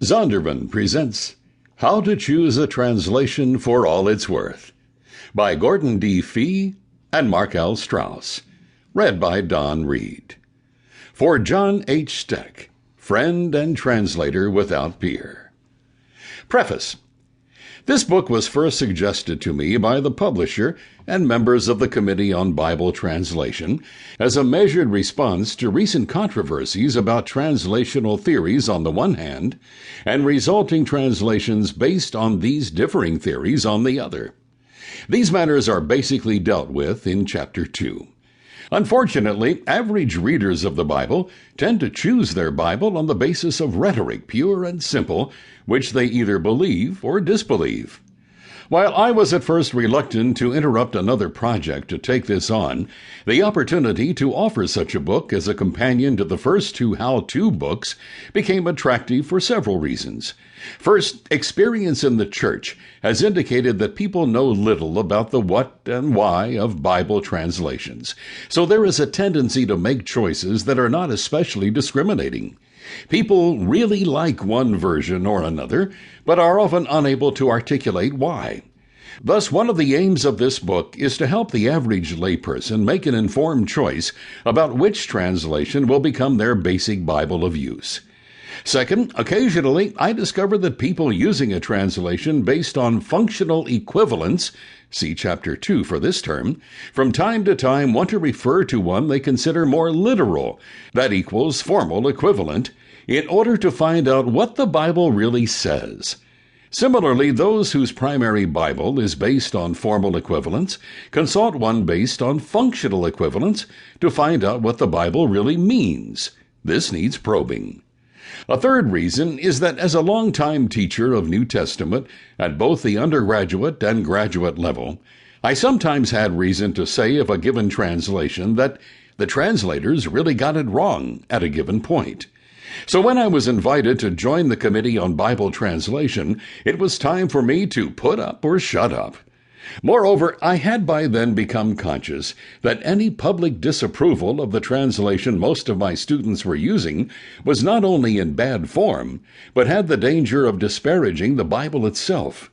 Zondervan presents How to Choose a Translation for All It's Worth by Gordon D. Fee and Mark L. Strauss. Read by Don Reed. For John H. Steck, friend and translator without peer. Preface. This book was first suggested to me by the publisher and members of the Committee on Bible Translation as a measured response to recent controversies about translational theories on the one hand, and resulting translations based on these differing theories on the other. These matters are basically dealt with in Chapter 2. Unfortunately, average readers of the Bible tend to choose their Bible on the basis of rhetoric, pure and simple, which they either believe or disbelieve. While I was at first reluctant to interrupt another project to take this on, the opportunity to offer such a book as a companion to the first two how-to books became attractive for several reasons. First, experience in the church has indicated that people know little about the what and why of Bible translations, so there is a tendency to make choices that are not especially discriminating. People really like one version or another, but are often unable to articulate why. Thus, one of the aims of this book is to help the average layperson make an informed choice about which translation will become their basic Bible of use. Second, occasionally I discover that people using a translation based on functional equivalence, see Chapter 2 for this term, from time to time want to refer to one they consider more literal, that equals formal equivalent, in order to find out what the Bible really says. Similarly, those whose primary Bible is based on formal equivalence consult one based on functional equivalence to find out what the Bible really means. This needs probing. A third reason is that as a longtime teacher of New Testament at both the undergraduate and graduate level, I sometimes had reason to say of a given translation that the translators really got it wrong at a given point. So when I was invited to join the Committee on Bible Translation, it was time for me to put up or shut up. Moreover, I had by then become conscious that any public disapproval of the translation most of my students were using was not only in bad form, but had the danger of disparaging the Bible itself.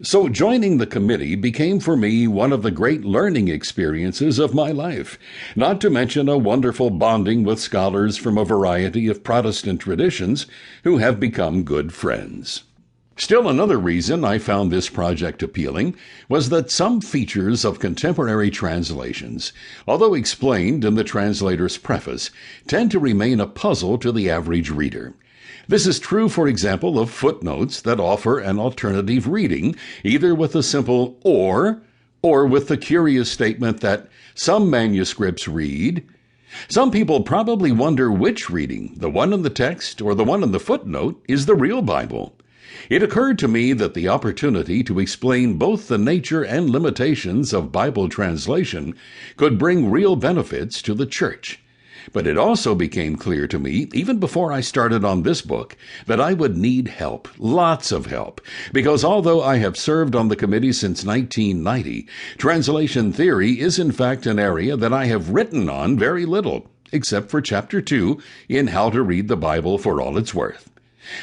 So joining the committee became for me one of the great learning experiences of my life, not to mention a wonderful bonding with scholars from a variety of Protestant traditions who have become good friends. Still another reason I found this project appealing was that some features of contemporary translations, although explained in the translator's preface, tend to remain a puzzle to the average reader. This is true, for example, of footnotes that offer an alternative reading, either with a simple or with the curious statement that some manuscripts read. Some people probably wonder which reading, the one in the text or the one in the footnote, is the real Bible. It occurred to me that the opportunity to explain both the nature and limitations of Bible translation could bring real benefits to the church. But it also became clear to me, even before I started on this book, that I would need help, lots of help, because although I have served on the committee since 1990, translation theory is in fact an area that I have written on very little, except for Chapter 2 in How to Read the Bible for All It's Worth.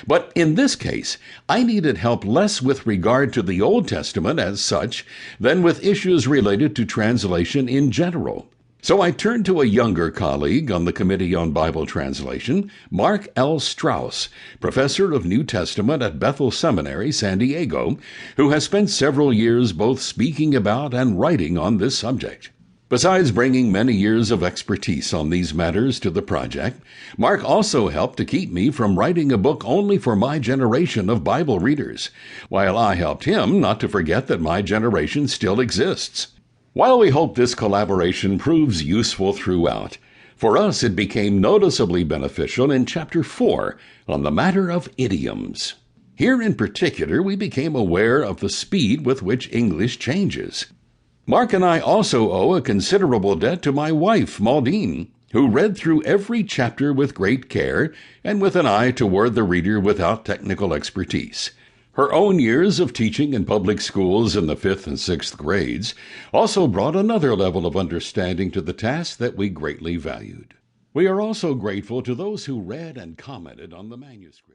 But in this case, I needed help less with regard to the Old Testament as such than with issues related to translation in general. So I turned to a younger colleague on the Committee on Bible Translation, Mark L. Strauss, professor of New Testament at Bethel Seminary, San Diego, who has spent several years both speaking about and writing on this subject. Besides bringing many years of expertise on these matters to the project, Mark also helped to keep me from writing a book only for my generation of Bible readers, while I helped him not to forget that my generation still exists. While we hope this collaboration proves useful throughout, for us it became noticeably beneficial in Chapter 4 on the matter of idioms. Here in particular, we became aware of the speed with which English changes. Mark and I also owe a considerable debt to my wife, Maudine, who read through every chapter with great care and with an eye toward the reader without technical expertise. Her own years of teaching in public schools in the 5th and 6th grades also brought another level of understanding to the task that we greatly valued. We are also grateful to those who read and commented on the manuscript.